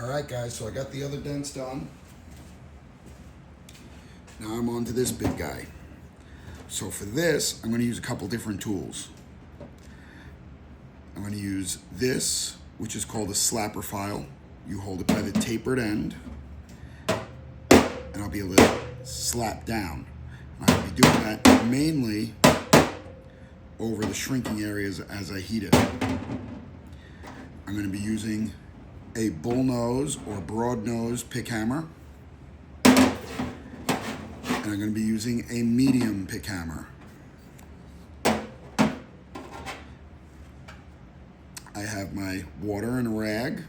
Alright guys, so I got the other dents done. Now I'm on to this big guy. So for this, I'm going to use a couple different tools. I'm going to use this, which is called a slapper file. You hold it by the tapered end, and I'll be able to slap down. And I'll be doing that mainly over the shrinking areas as I heat it. I'm going to be using a bull nose or broad nose pick hammer. And I'm going to be using a medium pick hammer. I have my water and a rag.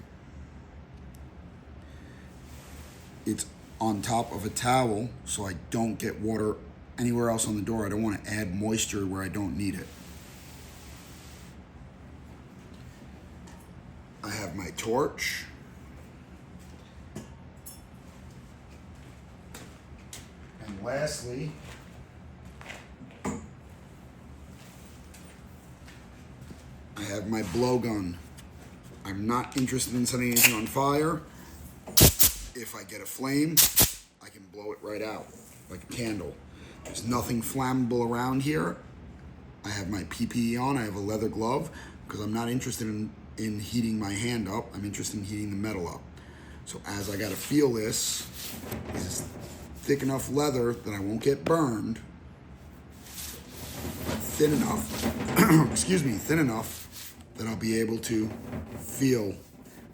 It's on top of a towel so I don't get water anywhere else on the door. I don't want to add moisture where I don't need it. I have my torch. And lastly, I have my blowgun. I'm not interested in setting anything on fire. If I get a flame, I can blow it right out like a candle. There's nothing flammable around here. I have my PPE on. I have a leather glove because I'm not interested in heating my hand up. I'm interested in heating the metal up. So as I gotta feel this is thick enough leather that I won't get burned, but thin enough, excuse me, thin enough that I'll be able to feel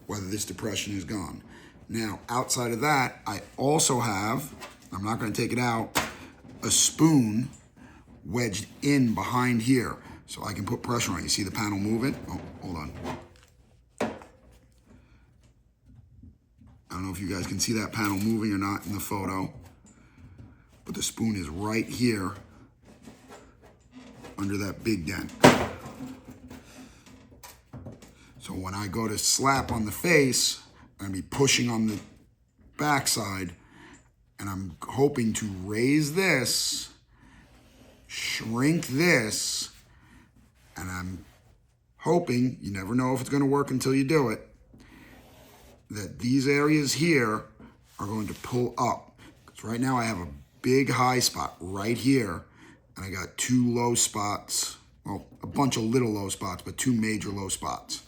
whether this depression is gone. Now, outside of that, I also have, I'm not gonna take it out, a spoon wedged in behind here so I can put pressure on it. You see the panel moving? Oh, hold on. I don't know if you guys can see that panel moving or not in the photo, but the spoon is right here under that big dent. So when I go to slap on the face, I'm gonna be pushing on the backside, and I'm hoping to raise this, shrink this, and I'm hoping, you never know if it's gonna work until you do it, that these areas here are going to pull up. Because right now I have a big high spot right here, and I got two low spots, well, a bunch of little low spots, but two major low spots.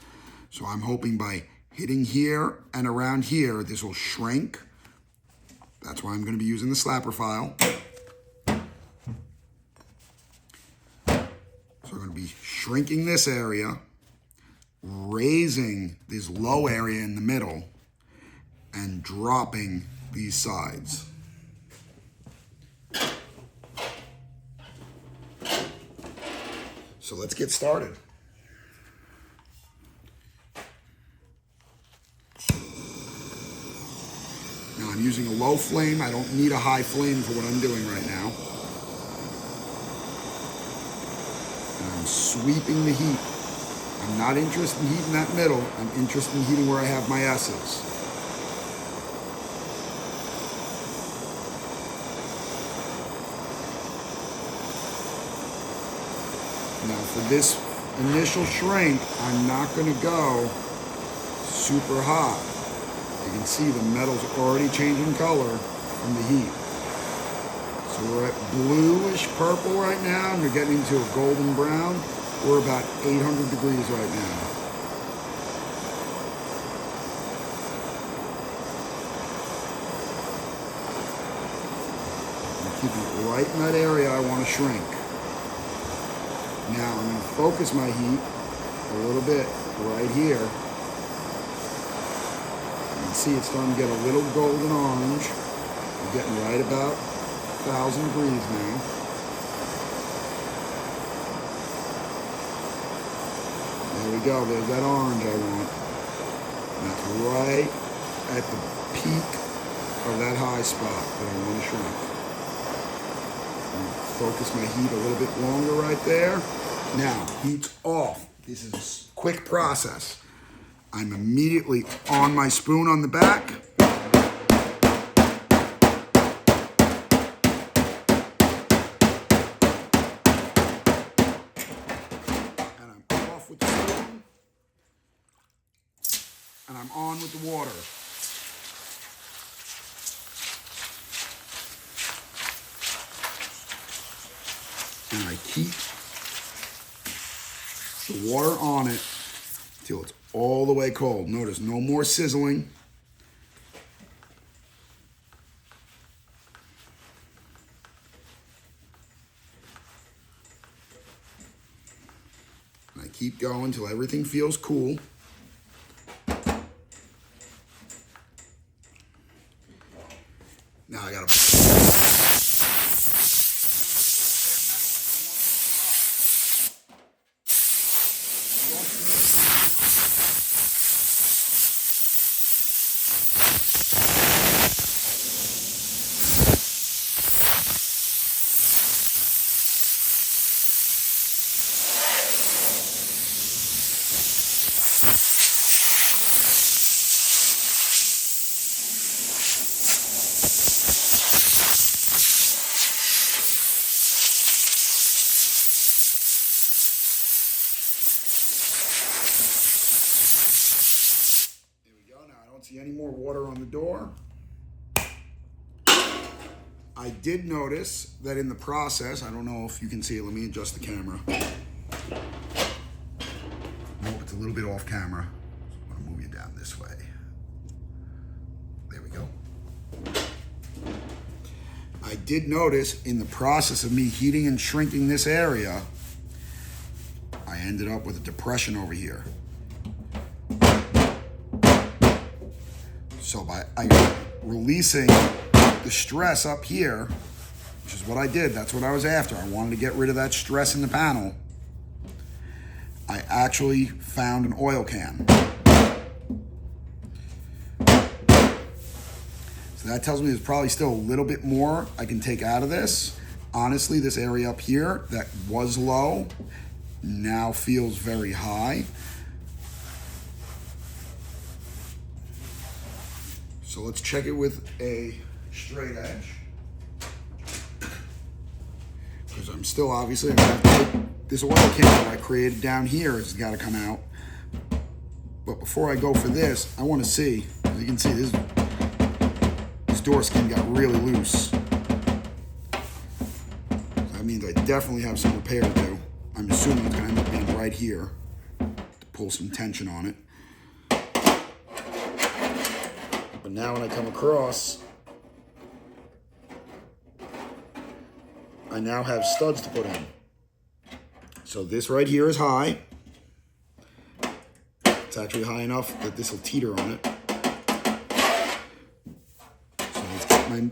So I'm hoping by hitting here and around here, this will shrink. That's why I'm gonna be using the slapper file. So I'm gonna be shrinking this area, raising this low area in the middle, and dropping these sides. So let's get started. Now I'm using a low flame. I don't need a high flame for what I'm doing right now. And I'm sweeping the heat. I'm not interested in heating that middle. I'm interested in heating where I have my S's. Now for this initial shrink, I'm not gonna go super hot. You can see the metal's already changing color from the heat. So we're at bluish purple right now, and we're getting into a golden brown. We're about 800 degrees right now. I'm keeping it right in that area I want to shrink. Now I'm going to focus my heat a little bit right here. You can see it's starting to get a little golden orange. We're getting right about 1,000 degrees now. There we go, there's that orange I want. And that's right at the peak of that high spot that I want to shrink. I'm going to focus my heat a little bit longer right there. Now, heat's off. This is a quick process. I'm immediately on my spoon on the back. And I'm off with the spoon. And I'm on with the water. and I keep the water on it till it's all the way cold. Notice no more sizzling. And I keep going till everything feels cool. Now I gotta... See any more water on the door. I did notice that in the process, I don't know if you can see it, let me adjust the camera. No, it's a little bit off camera. So I'm gonna move you down this way. There we go. I did notice in the process of me heating and shrinking this area, I ended up with a depression over here. So by releasing the stress up here, which is what I did, that's what I was after. I wanted to get rid of that stress in the panel. I actually found an oil can. So that tells me there's probably still a little bit more I can take out of this. Honestly, this area up here that was low now feels very high. So let's check it with a straight edge. Because I'm still obviously, I'm gonna have to put this oil can that I created down here has got to come out. But before I go for this, I want to see, as you can see, this door skin got really loose. That means I definitely have some repair to do. I'm assuming it's gonna end up being right here to pull some tension on it. But now when I come across, I now have studs to put in. So this right here is high. It's actually high enough that this will teeter on it. So let's get my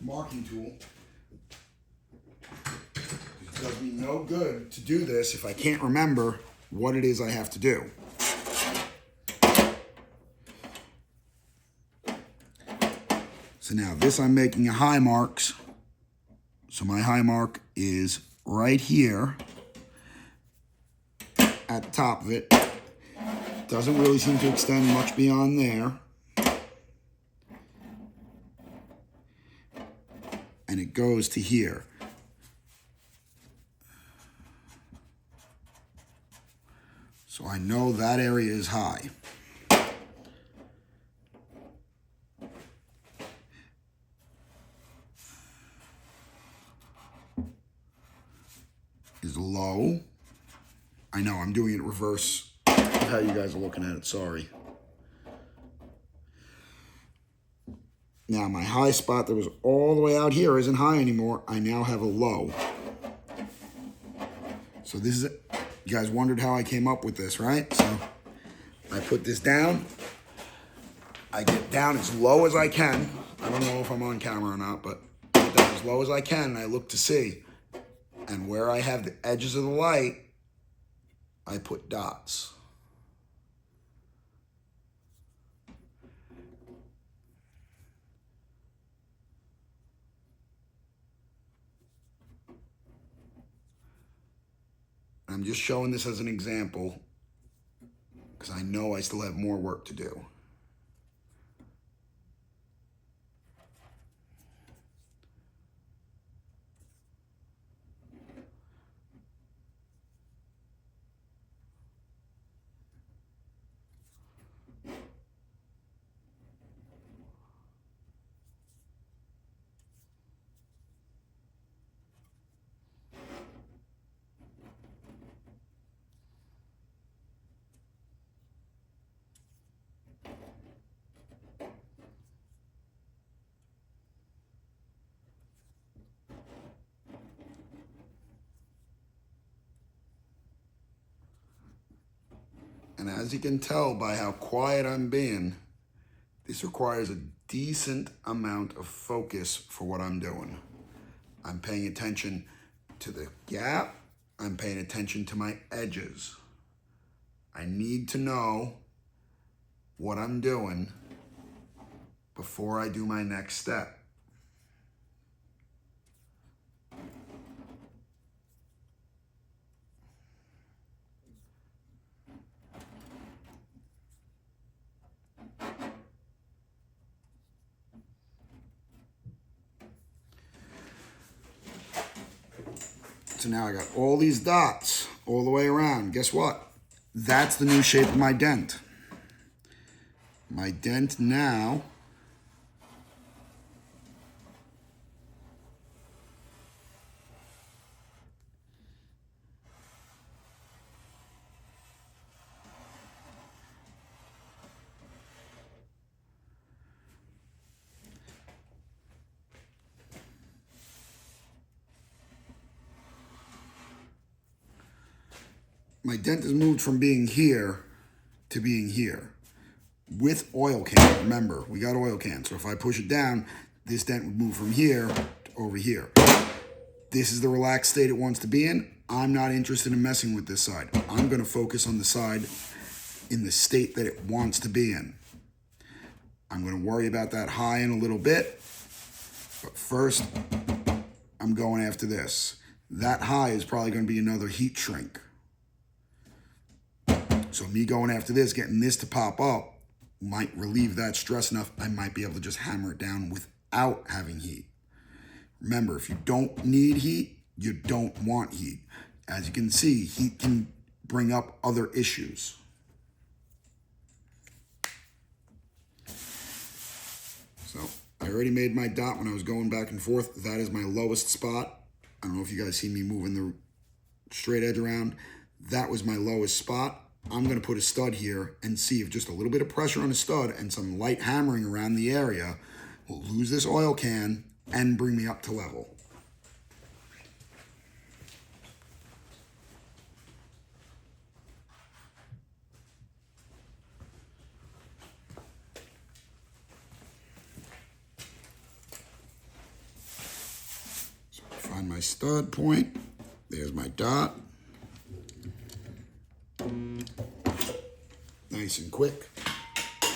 marking tool. It does me no good to do this if I can't remember what it is I have to do. So now this I'm making a high marks. So my high mark is right here at the top of it. Doesn't really seem to extend much beyond there. And it goes to here. So I know that area is high. Is low. I know I'm doing it reverse of how you guys are looking at it, sorry. Now my high spot that was all the way out here isn't high anymore. I now have a low. So this is it. You guys wondered how I came up with this, right? So I put this down. I get down as low as I can. I don't know if I'm on camera or not, but I get down as low as I can and I look to see. And where I have the edges of the light, I put dots. I'm just showing this as an example because I know I still have more work to do. And as you can tell by how quiet I'm being, this requires a decent amount of focus for what I'm doing. I'm paying attention to the gap. I'm paying attention to my edges. I need to know what I'm doing before I do my next step. So now I got all these dots all the way around. Guess what? That's the new shape of my dent. My dent now my dent has moved from being here to being here with oil can. Remember, we got oil can. So if I push it down, this dent would move from here to over here. This is the relaxed state it wants to be in. I'm not interested in messing with this side. I'm going to focus on the side in the state that it wants to be in. I'm going to worry about that high in a little bit. But first, I'm going after this. That high is probably going to be another heat shrink. So me going after this, getting this to pop up, might relieve that stress enough. I might be able to just hammer it down without having heat. Remember, if you don't need heat, you don't want heat. As you can see, heat can bring up other issues. So I already made my dot when I was going back and forth. That is my lowest spot. I don't know if you guys see me moving the straight edge around. That was my lowest spot. I'm going to put a stud here and see if just a little bit of pressure on a stud and some light hammering around the area will lose this oil can and bring me up to level. So find my stud point. There's my dot. Nice and quick.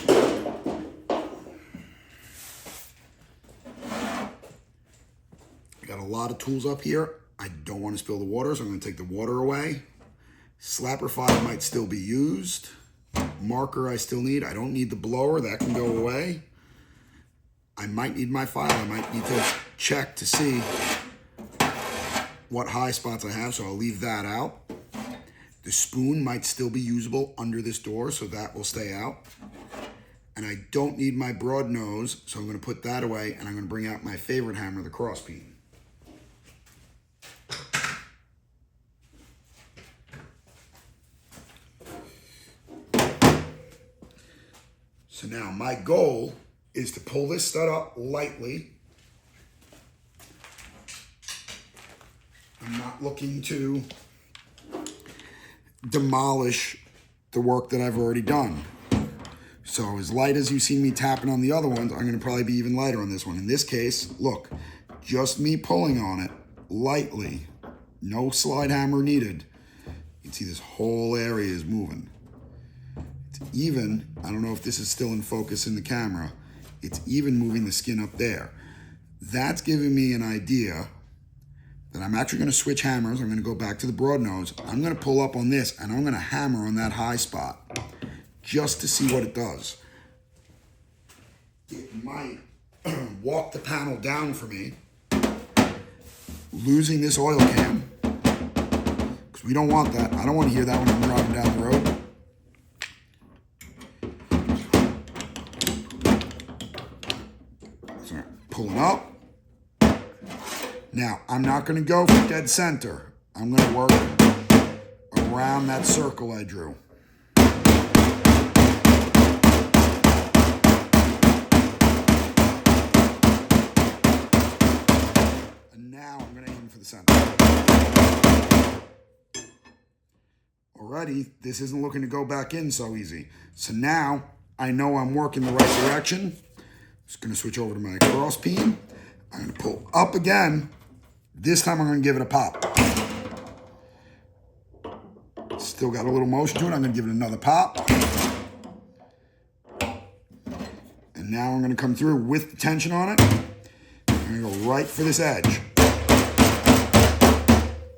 I got a lot of tools up here. I don't want to spill the water, so I'm going to take the water away. Slapper file might still be used. Marker I still need. I don't need the blower. That can go away. I might need my file. I might need to check to see what high spots I have, so I'll leave that out. The spoon might still be usable under this door, so that will stay out. And I don't need my broad nose, so I'm going to put that away, and I'm going to bring out my favorite hammer, the crossbeam. So now my goal is to pull this stud up lightly. I'm not looking to demolish the work that I've already done. So as light as you've seen me tapping on the other ones, I'm going to probably be even lighter on this one. In this case, look, just me pulling on it lightly, no slide hammer needed. You can see this whole area is moving. It's even, I don't know if this is still in focus in the camera, it's even moving the skin up there. That's giving me an idea that I'm actually going to switch hammers. I'm going to go back to the broad nose. I'm going to pull up on this and I'm going to hammer on that high spot just to see what it does. It might walk the panel down for me, losing this oil can, because we don't want that. I don't want to hear that when I'm driving down the road. So pulling up. Now, I'm not going to go for dead center. I'm going to work around that circle I drew. And now I'm going to aim for the center. All right. already this isn't looking to go back in so easy. So now I know I'm working the right direction. Just gonna switch over to my cross peen. I'm gonna pull up again. This time I'm gonna give it a pop. Still got a little motion to it. I'm gonna give it another pop. And now I'm gonna come through with the tension on it. I'm gonna go right for this edge.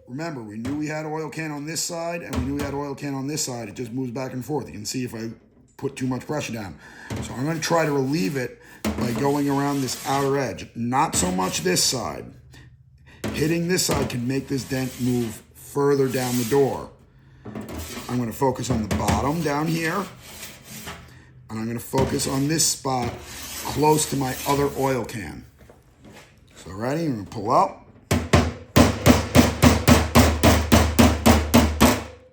Remember, we knew we had oil can on this side and we knew we had oil can on this side. It just moves back and forth. You can see if I put too much pressure down. So I'm gonna try to relieve it by going around this outer edge. Not so much this side. Hitting this side can make this dent move further down the door. I'm gonna focus on the bottom down here. And I'm gonna focus on this spot close to my other oil can. So ready, I'm gonna pull up.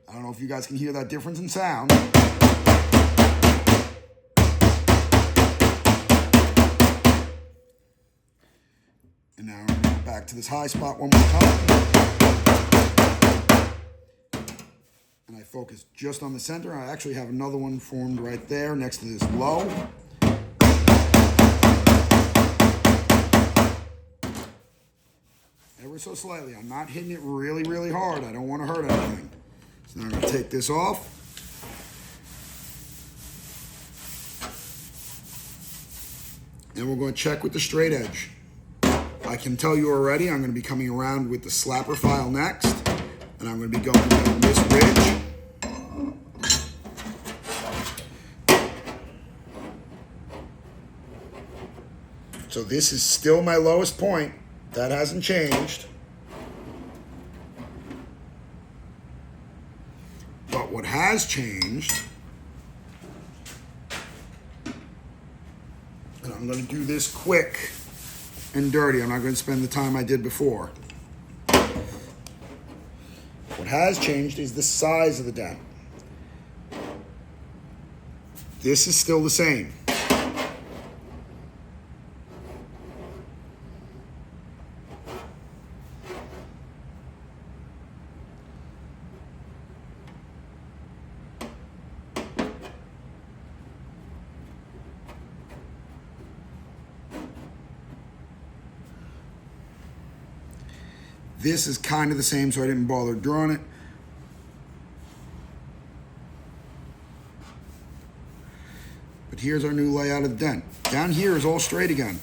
I don't know if you guys can hear that difference in sound. And now I'm gonna go back to this high spot one more time. And I focus just on the center. I actually have another one formed right there next to this low. Ever so slightly. I'm not hitting it really, really hard. I don't want to hurt anything. So now I'm going to take this off. And we're going to check with the straight edge. I can tell you already I'm going to be coming around with the slapper file next. And I'm going to be going down this ridge. So this is still my lowest point. That hasn't changed. But what has changed, and I'm going to do this quick and dirty. I'm not going to spend the time I did before. What has changed is the size of the dent. This is still the same. This is kind of the same, so I didn't bother drawing it. But here's our new layout of the dent. Down here is all straight again.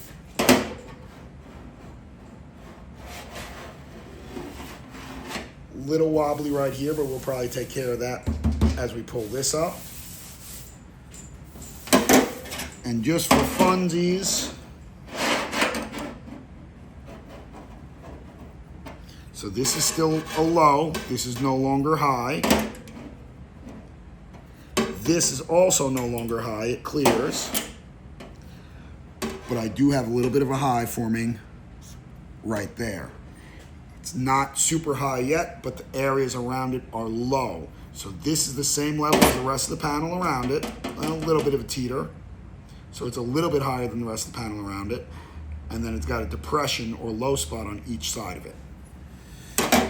Little wobbly right here, but we'll probably take care of that as we pull this up. And just for funsies, so this is still a low. This is no longer high. This is also no longer high. It clears. But I do have a little bit of a high forming right there. It's not super high yet, but the areas around it are low. So this is the same level as the rest of the panel around it. A little bit of a teeter. So it's a little bit higher than the rest of the panel around it. And then it's got a depression or low spot on each side of it.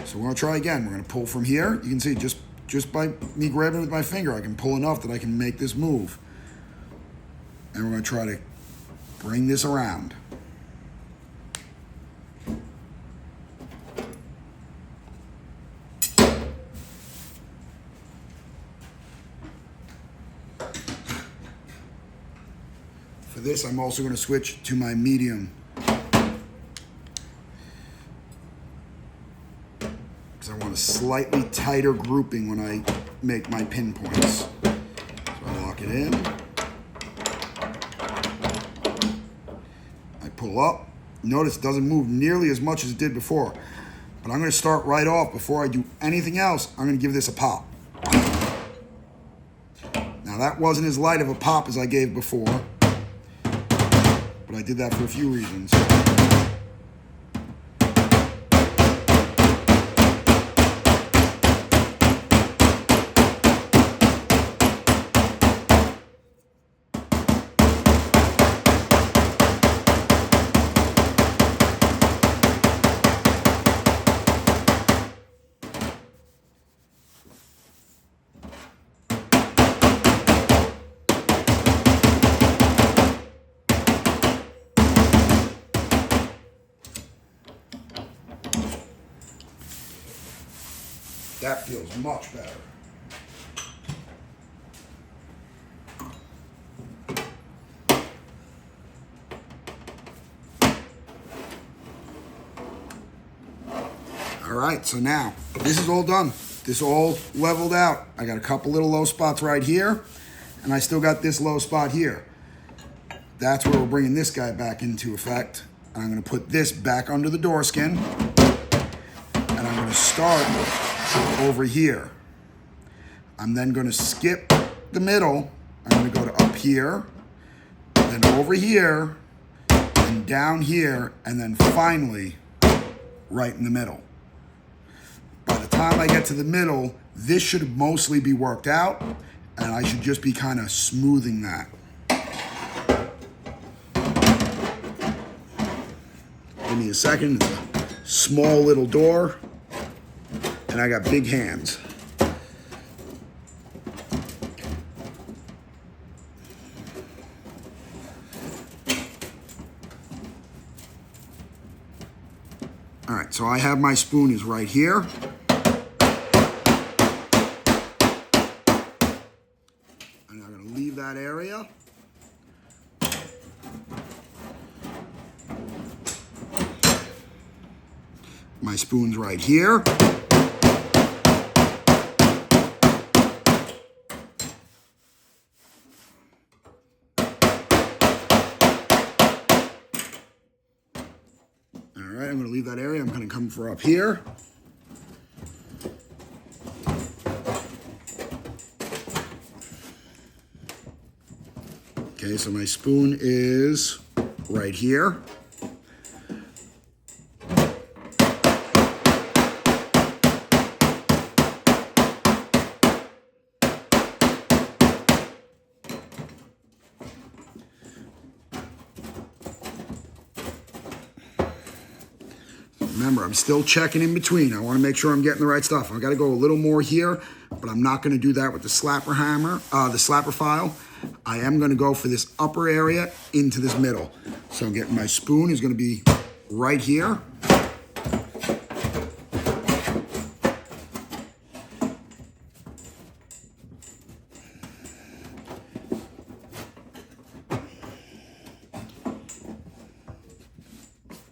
So we're gonna try again. We're gonna pull from here. You can see just by me grabbing it with my finger, I can pull enough that I can make this move. And we're gonna try to bring this around. For this, I'm also gonna switch to my medium. I want a slightly tighter grouping when I make my pinpoints. So I lock it in. I pull up. Notice it doesn't move nearly as much as it did before. But I'm going to start right off. Before I do anything else, I'm going to give this a pop. Now that wasn't as light of a pop as I gave before. But I did that for a few reasons. That feels much better. All right, so now this is all done. This all leveled out. I got a couple little low spots right here, and I still got this low spot here. That's where we're bringing this guy back into effect. I'm gonna put this back under the door skin, and I'm gonna start over here. I'm then gonna skip the middle. I'm gonna go to up here, then over here, and down here, and then finally right in the middle. By the time I get to the middle, this should mostly be worked out, and I should just be kind of smoothing that. Give me a second. It's a small little door, and I got big hands. All right, so I have my spoon is right here. And I'm gonna leave that area. My spoon's right here. All right, I'm gonna leave that area. I'm gonna come for up here. Okay, so my spoon is right here. Remember, I'm still checking in between. I want to make sure I'm getting the right stuff. I got to go a little more here, but I'm not going to do that with the slapper hammer, the slapper file. I am going to go for this upper area into this middle. So I'm getting my spoon is going to be right here.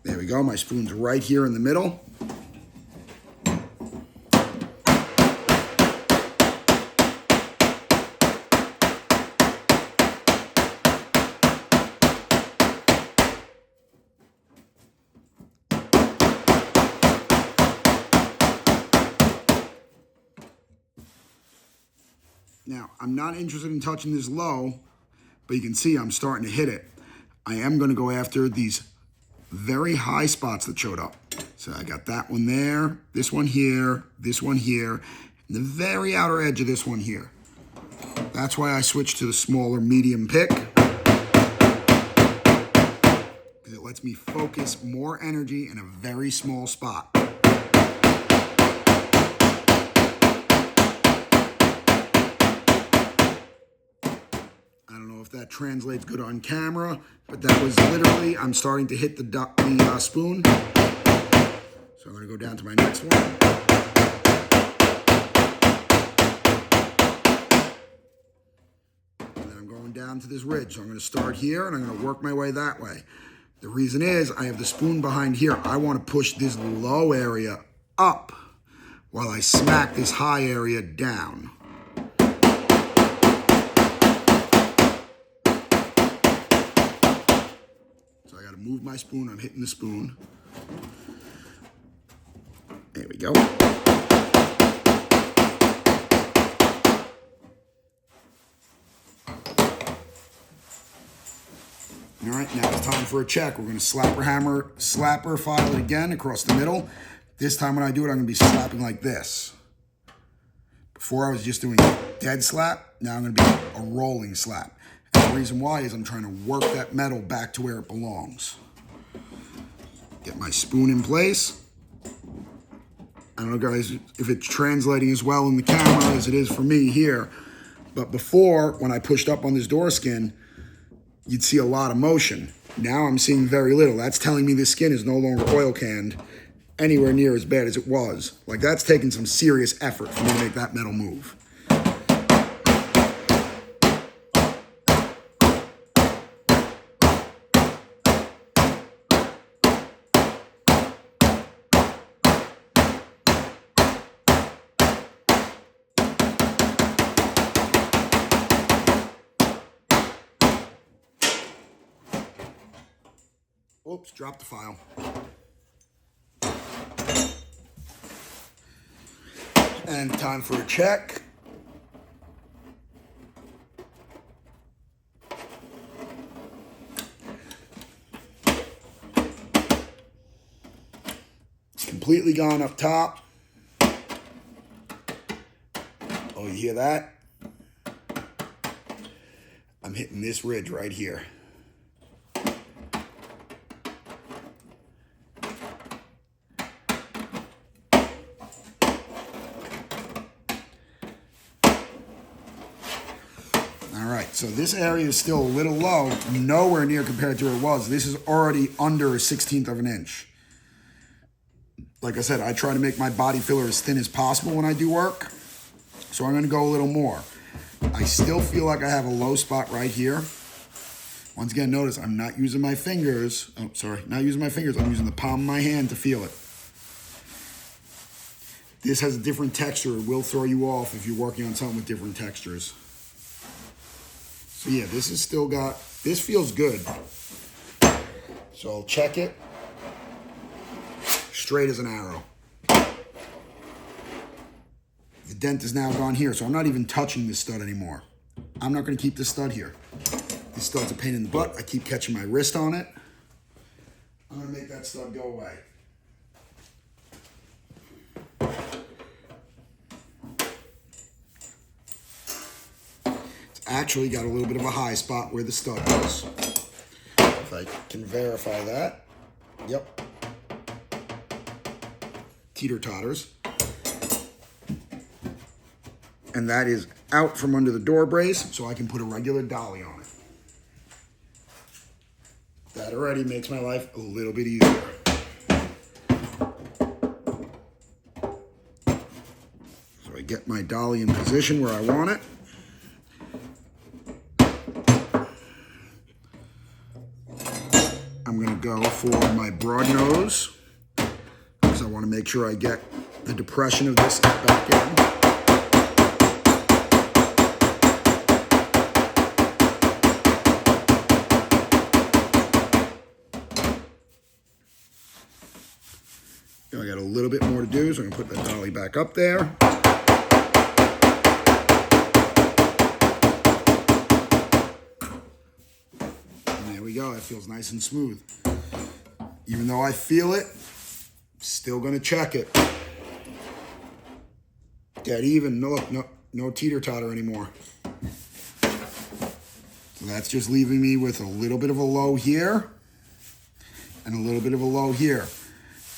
There we go, my spoon's right here in the middle. Now, I'm not interested in touching this low, but you can see I'm starting to hit it. I am going to go after these very high spots that showed up. So I got that one there, this one here, and the very outer edge of this one here. That's why I switched to the smaller medium pick, because it lets me focus more energy in a very small spot. I don't know if that translates good on camera, but that was literally, I'm starting to hit the spoon. So I'm gonna go down to my next one. And then I'm going down to this ridge. So I'm gonna start here and I'm gonna work my way that way. The reason is I have the spoon behind here. I wanna push this low area up while I smack this high area down. I gotta move my spoon, I'm hitting the spoon. There we go. All right, now it's time for a check. We're gonna slapper file it again across the middle. This time when I do it, I'm gonna be slapping like this. Before I was just doing a dead slap, now I'm gonna be a rolling slap. And the reason why is I'm trying to work that metal back to where it belongs. Get my spoon in place. I don't know, guys, if it's translating as well in the camera as it is for me here, but before, when I pushed up on this door skin, you'd see a lot of motion. Now I'm seeing very little. That's telling me this skin is no longer oil canned, anywhere near as bad as it was. Like, that's taking some serious effort for me to make that metal move. Oops, dropped the file. And time for a check. It's completely gone up top. Oh, you hear that? I'm hitting this ridge right here. So this area is still a little low, nowhere near compared to where it was. This is already under a 1/16 of an inch. Like I said, I try to make my body filler as thin as possible when I do work. So I'm gonna go a little more. I still feel like I have a low spot right here. Once again, notice I'm not using my fingers. Oh, sorry, not using my fingers. I'm using the palm of my hand to feel it. This has a different texture. It will throw you off if you're working on something with different textures. So yeah, this is still got, this feels good. So I'll check it. Straight as an arrow. The dent is now gone here, so I'm not even touching this stud anymore. I'm not gonna keep this stud here. This stud's a pain in the butt. I keep catching my wrist on it. I'm gonna make that stud go away. Actually got a little bit of a high spot where the stud was. If I can verify that. Yep. Teeter-totters. And that is out from under the door brace, so I can put a regular dolly on it. That already makes my life a little bit easier. So I get my dolly in position where I want it. I'm gonna go for my broad nose because I want to make sure I get the depression of this back in. Now I got a little bit more to do, so I'm gonna put that dolly back up there. There we go, that feels nice and smooth. Even though I feel it, still gonna check it. Dead even, no teeter-totter anymore. So that's just leaving me with a little bit of a low here and a little bit of a low here.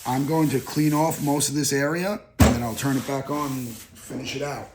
I'm going to clean off most of this area and then I'll turn it back on and finish it out.